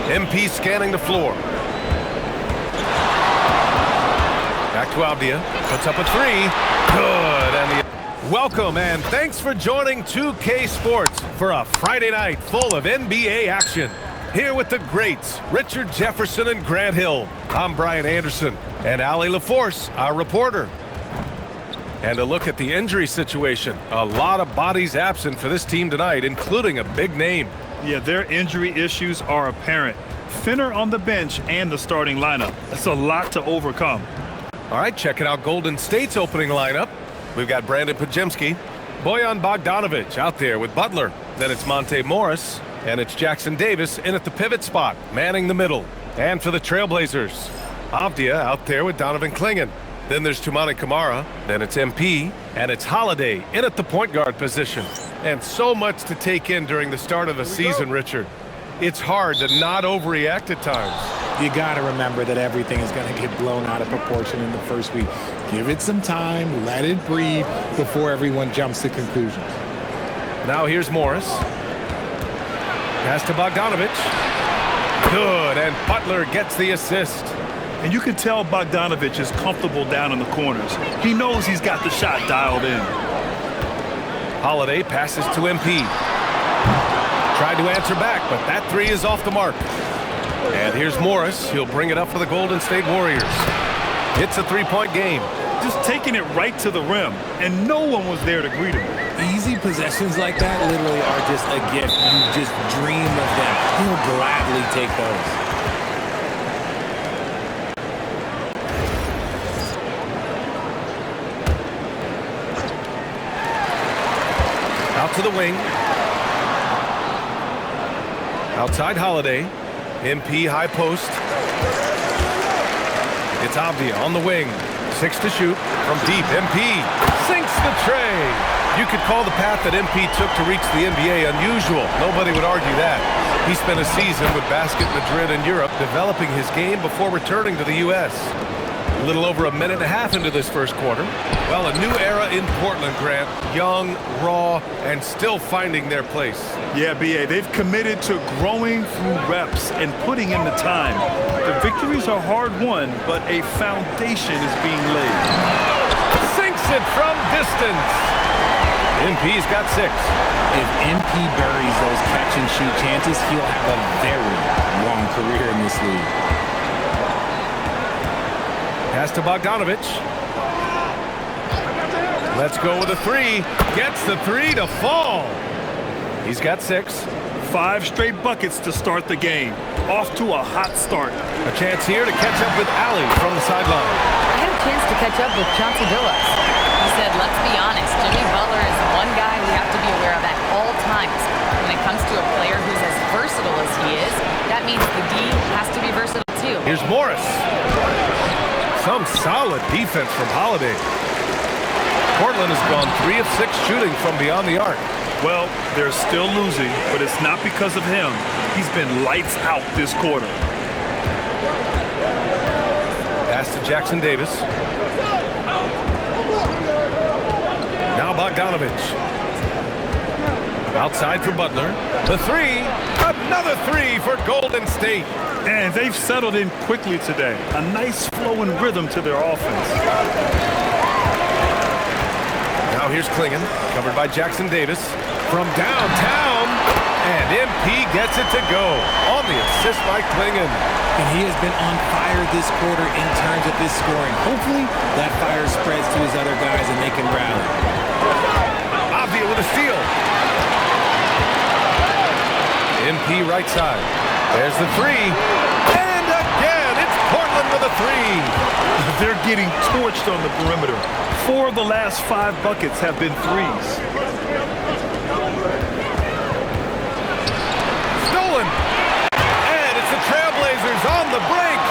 MP scanning the floor. Back to Avdia. Puts up a three. Good. And welcome and thanks for joining 2K Sports for a Friday night full of NBA action. Here with the greats, Richard Jefferson and Grant Hill. I'm Brian Anderson and Allie LaForce, our reporter. And a look at the injury situation. A lot of bodies absent for this team tonight, including a big name. Yeah, their injury issues are apparent. Finner on the bench and the starting lineup. That's a lot to overcome. All right, checking out Golden State's opening lineup. We've got Brandon Podziemski, Bojan Bogdanovic out there with Butler. Then it's Monte Morris, and it's Jackson Davis in at the pivot spot, manning the middle. And for the Trailblazers, Avdia out there with Donovan Clingan. Then there's Toumani Camara, then it's MP, and it's Holiday in at the point guard position. And so much to take in during the start of the season, Richard. It's hard to not overreact at times. You got to remember that everything is going to get blown out of proportion in the first week. Give it some time, let it breathe before everyone jumps to conclusions. Now here's Morris. Pass to Bogdanovic. Good, and Butler gets the assist. And you can tell Bogdanovic is comfortable down in the corners. He knows he's got the shot dialed in. Holiday passes to MP. Tried to answer back, but that three is off the mark. And here's Morris. He'll bring it up for the Golden State Warriors. It's a three-point game. Just taking it right to the rim, and no one was there to greet him. Easy possessions like that literally are just a gift. You just dream of them. He'll gladly take those. Out to the wing. Outside Holiday. MP high post. It's Avdia on the wing. 6 to shoot from deep. MP sinks the tray. You could call the path that MP took to reach the NBA unusual. Nobody would argue that. He spent a season with Basket Madrid in Europe developing his game before returning to the U.S. A little over a minute and a half into this first quarter. Well, a new era in Portland, Grant. Young, raw, and still finding their place. Yeah, B.A., they've committed to growing through reps and putting in the time. The victories are hard-won, but a foundation is being laid. Sinks it from distance. MP's got 6. If MP buries those catch-and-shoot chances, he'll have a very long career in this league. Pass to Bogdanovic. Let's go with a three. Gets the three to fall. He's got 6. 5 straight buckets to start the game. Off to a hot start. A chance here to catch up with Allie from the sideline. I had a chance to catch up with Chauncey Billups. He said, let's be honest, Jimmy Butler is the one guy we have to be aware of at all times. When it comes to a player who's as versatile as he is, that means the D has to be versatile too. Here's Morris. Some solid defense from Holiday. Portland has gone 3 of 6 shooting from beyond the arc. Well, they're still losing, but it's not because of him. He's been lights out this quarter. Pass to Jackson Davis. Now Bogdanovic. Outside for Butler. The three. Another three for Golden State. And they've settled in quickly today. A nice flowing rhythm to their offense. Now here's Clingan, covered by Jackson Davis. From downtown, and MP gets it to go on the assist by Clingan. And he has been on fire this quarter in terms of his scoring. Hopefully, that fire spreads to his other guys and they can rally. Avdia with a steal. MP right side. There's the three. And again, it's Portland with a three. They're getting torched on the perimeter. 4 of the last 5 buckets have been threes. Stolen. And it's the Trailblazers on the break.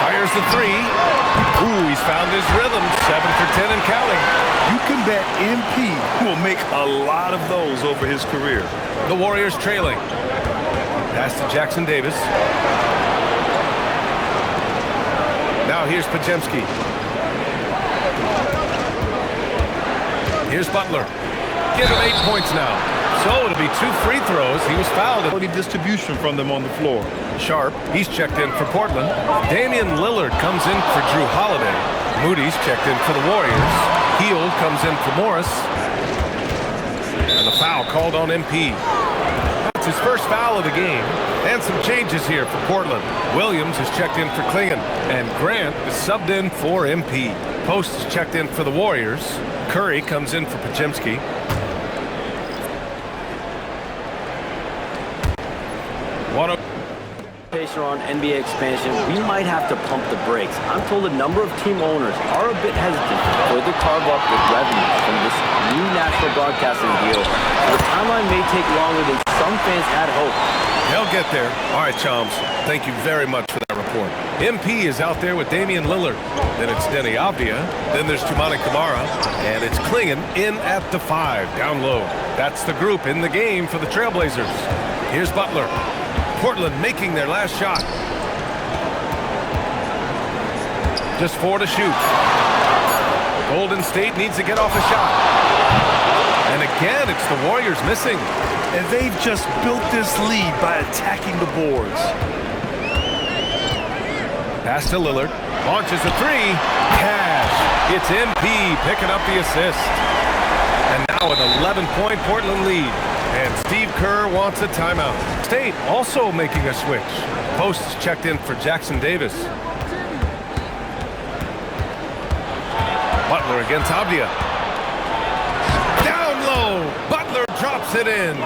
Fires the three. Ooh, he's found his rhythm. 7 for 10 and counting. You can bet MP will make a lot of those over his career. The Warriors trailing. Pass to Jackson Davis. Now here's Podziemski. Here's Butler. Give him 8 points now. So it'll be 2 free throws. He was fouled. Distribution from them on the floor. Sharp, he's checked in for Portland. Damian Lillard comes in for Drew Holiday. Moody's checked in for the Warriors. Heel comes in for Morris. And the foul called on MP. That's his first foul of the game. And some changes here for Portland. Williams is checked in for Klingon. And Grant is subbed in for MP. Post is checked in for the Warriors. Curry comes in for Pajemski. On NBA expansion, we might have to pump the brakes. I'm told a number of team owners are a bit hesitant to further carve up with revenue from this new national broadcasting deal. The timeline may take longer than some fans had hoped. They'll get there. All right, Chums. Thank you very much for that report. MP is out there with Damian Lillard. Then it's Denny Avdia. Then there's Tumani Kamara. And it's Klingon in at the 5, down low. That's the group in the game for the Trailblazers. Here's Butler. Portland making their last shot. Just 4 to shoot. Golden State needs to get off a shot. And again, it's the Warriors missing. And they've just built this lead by attacking the boards. Pass to Lillard. Launches a 3. Cash. It's MP picking up the assist. And now an 11-point Portland lead. And Steve Kerr wants a timeout. State also making a switch. Post is checked in for Jackson Davis. Butler against Avdia. Down low. Butler drops it in.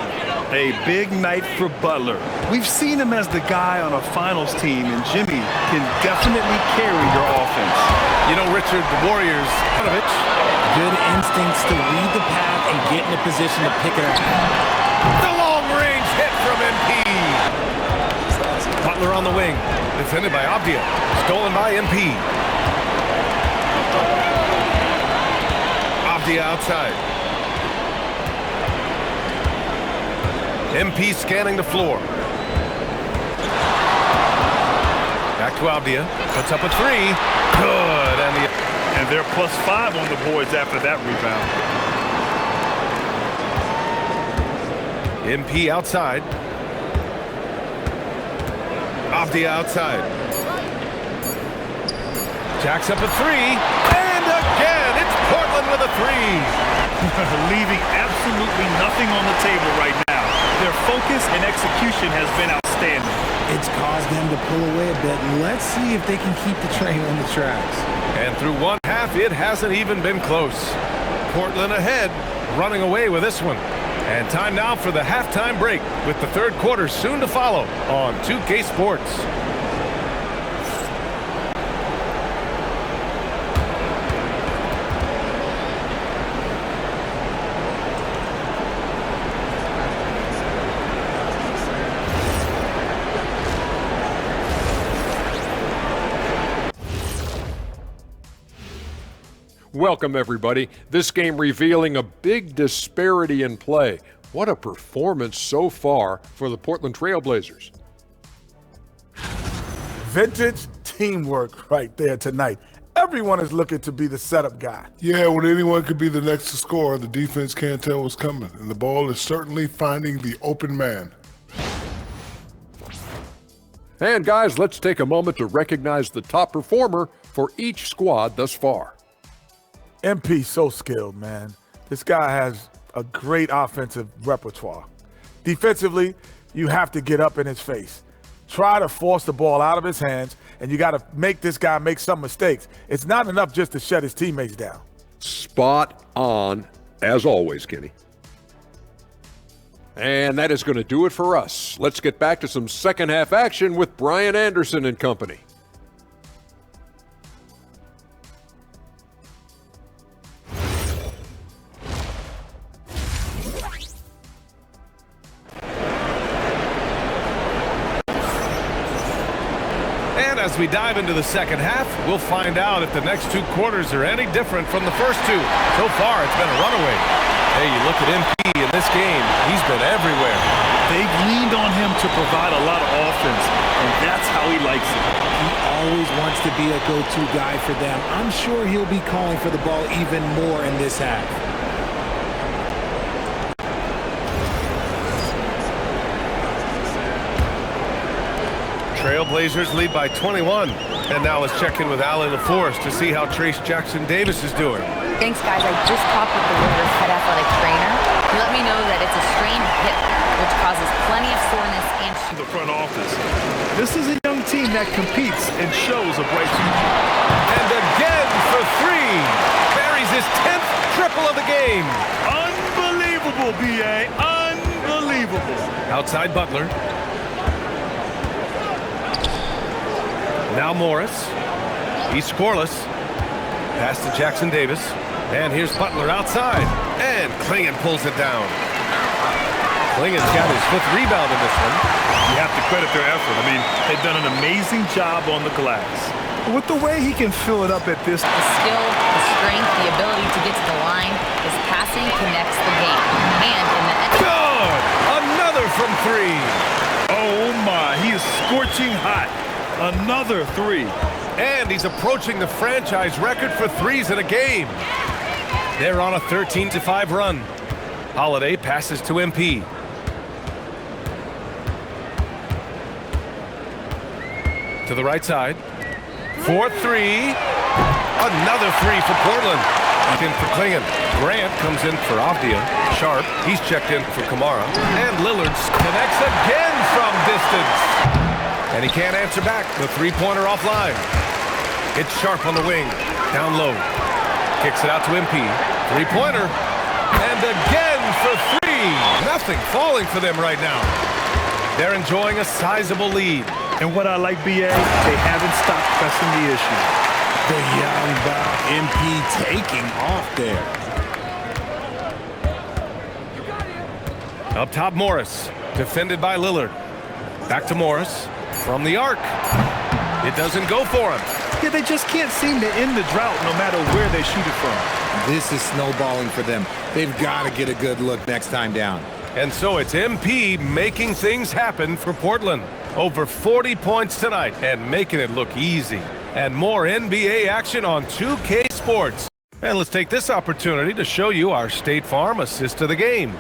A big night for Butler. We've seen him as the guy on a finals team, and Jimmy can definitely carry your offense. You know, Richard, the Warriors, good instincts to read the path and get in a position to pick it up. The long-range hit from MP. Butler on the wing. Defended by Avdia. Stolen by MP. Avdia outside. MP scanning the floor. Back to Avdia. Puts up a 3. Good. And they're +5 on the boards after that rebound. MP outside. Avdia outside. Jacks up a 3. And again, it's Portland with a 3. Leaving absolutely nothing on the table right now. Their focus and execution has been outstanding. It's caused them to pull away a bit. Let's see if they can keep the train on the tracks. And through one half, it hasn't even been close. Portland ahead, running away with this one. And time now for the halftime break, with the third quarter soon to follow on 2K Sports. Welcome, everybody. This game revealing a big disparity in play. What a performance so far for the Portland Trailblazers. Vintage teamwork right there tonight. Everyone is looking to be the setup guy. Yeah, when anyone could be the next to score, the defense can't tell what's coming, and the ball is certainly finding the open man. And guys, let's take a moment to recognize the top performer for each squad thus far. MP so skilled, man. This guy has a great offensive repertoire. Defensively, you have to get up in his face. Try to force the ball out of his hands, and you got to make this guy make some mistakes. It's not enough just to shut his teammates down. Spot on, as always, Kenny. And that is going to do it for us. Let's get back to some second half action with Brian Anderson and company. As we dive into the second half, we'll find out if the next 2 quarters are any different from the first 2. So far, it's been a runaway. Hey, you look at MP in this game, he's been everywhere. They've leaned on him to provide a lot of offense, and that's how he likes it. He always wants to be a go-to guy for them. I'm sure he'll be calling for the ball even more in this half. Trailblazers lead by 21. And now let's check in with Allie LaForce to see how Trace Jackson Davis is doing. Thanks, guys. I just talked with the Warriors head athletic trainer. He let me know that it's a strained hip, which causes plenty of soreness and The front office. This is a young team that competes and shows a bright future. And again for three. Buries his 10th triple of the game. Unbelievable, B.A. Unbelievable. Outside Butler. Now Morris. He's scoreless. Pass to Jackson Davis. And here's Butler outside. And Klingon pulls it down. Klingon's got his 5th rebound in this one. You have to credit their effort. I mean, they've done an amazing job on the glass. With the way he can fill it up at this. the skill, the strength, the ability to get to the line. His passing connects the game. And in the end. Good! Another from 3. Oh my, he is scorching hot. Another 3. And he's approaching the franchise record for 3s in a game. They're on a 13-5 run. Holiday passes to MP. To the right side. 4-3. Another 3 for Portland. In for Klingon. Grant comes in for Avdia. Sharp, he's checked in for Kamara. And Lillard connects again from distance. And he can't answer back. The three-pointer offline. It's Sharp on the wing. Down low. Kicks it out to MP. Three-pointer. And again for 3. Nothing falling for them right now. They're enjoying a sizable lead. And what I like, B.A., they haven't stopped pressing the issue. The young buck MP taking off there. Up top, Morris. Defended by Lillard. Back to Morris. From the arc. It doesn't go for him. Yeah, they just can't seem to end the drought no matter where they shoot it from. This is snowballing for them. They've got to get a good look next time down. And so it's MP making things happen for Portland. Over 40 points tonight and making it look easy. And more NBA action on 2K Sports. And let's take this opportunity to show you our State Farm assist of the game.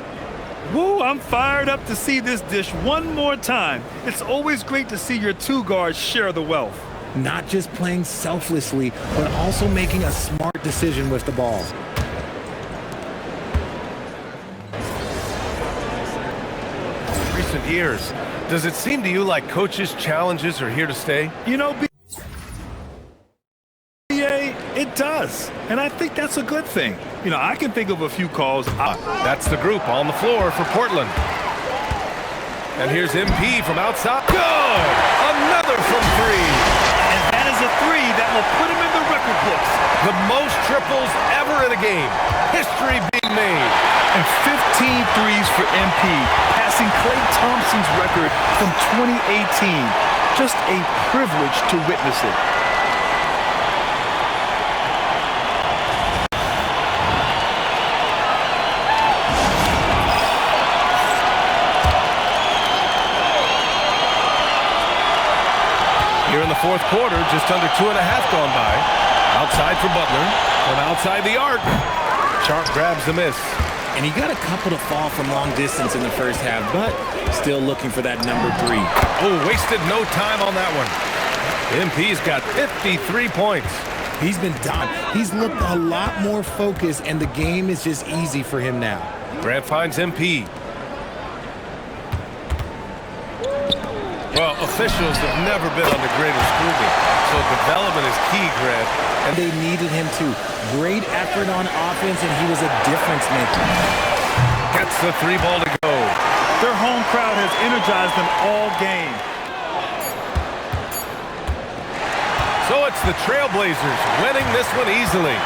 Woo, I'm fired up to see this dish one more time. It's always great to see your 2 guards share the wealth. Not just playing selflessly, but also making a smart decision with the ball. Recent years, does it seem to you like coaches' challenges are here to stay? You know, B.A., it does. And I think that's a good thing. You know, I can think of a few calls. That's the group on the floor for Portland. And here's MP from outside. Good! Another from 3. And that is a 3 that will put him in the record books. The most triples ever in a game. History being made. And 15 threes for MP, passing Klay Thompson's record from 2018. Just a privilege to witness it. Here in the 4th quarter, just under 2.5 gone by. Outside for Butler. From outside the arc. Sharp grabs the miss. And he got a couple to fall from long distance in the first half, but still looking for that number 3. Oh, wasted no time on that one. MP's got 53 points. He's been done. He's looked a lot more focused, and the game is just easy for him now. Grant finds MP. Well, officials have never been on the greatest grooving, so development is key, Grant. And they needed him to. Great effort on offense, and he was a difference maker. Gets the 3 ball to go. Their home crowd has energized them all game. So it's the Trailblazers winning this one easily.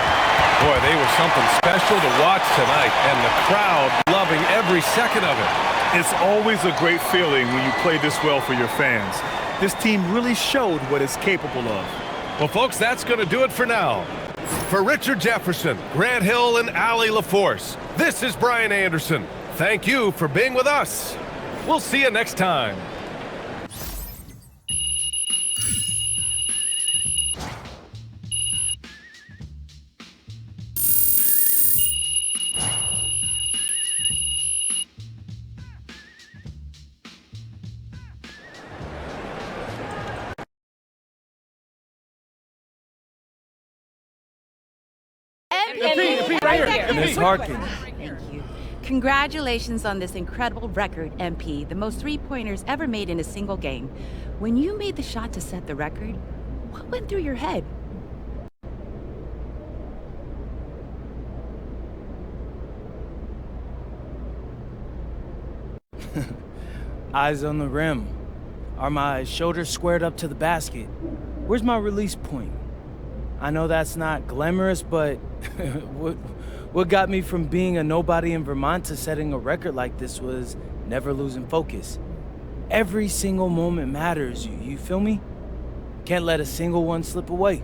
Boy, they were something special to watch tonight, and the crowd loving every second of it. It's always a great feeling when you play this well for your fans. This team really showed what it's capable of. Well, folks, that's going to do it for now. For Richard Jefferson, Grant Hill, and Allie LaForce, this is Brian Anderson. Thank you for being with us. We'll see you next time. Ms. Harkin. Thank you. Congratulations on this incredible record, MP. The most three-pointers ever made in a single game. When you made the shot to set the record, what went through your head? Eyes on the rim. Are my shoulders squared up to the basket? Where's my release point? I know that's not glamorous, but what got me from being a nobody in Vermont to setting a record like this was never losing focus. Every single moment matters, you feel me? Can't let a single one slip away.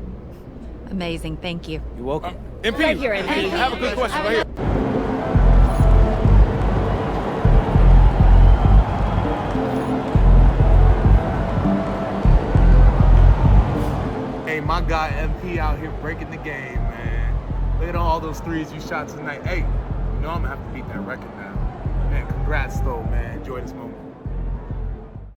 Amazing, thank you. You're welcome. MP, Right here, MP. I have a good question right here. Hey, my guy MP out here breaking the game, man. Look at all those threes you shot tonight. Hey, you know I'm gonna have to beat that record now. Man, congrats though, man. Enjoy this moment.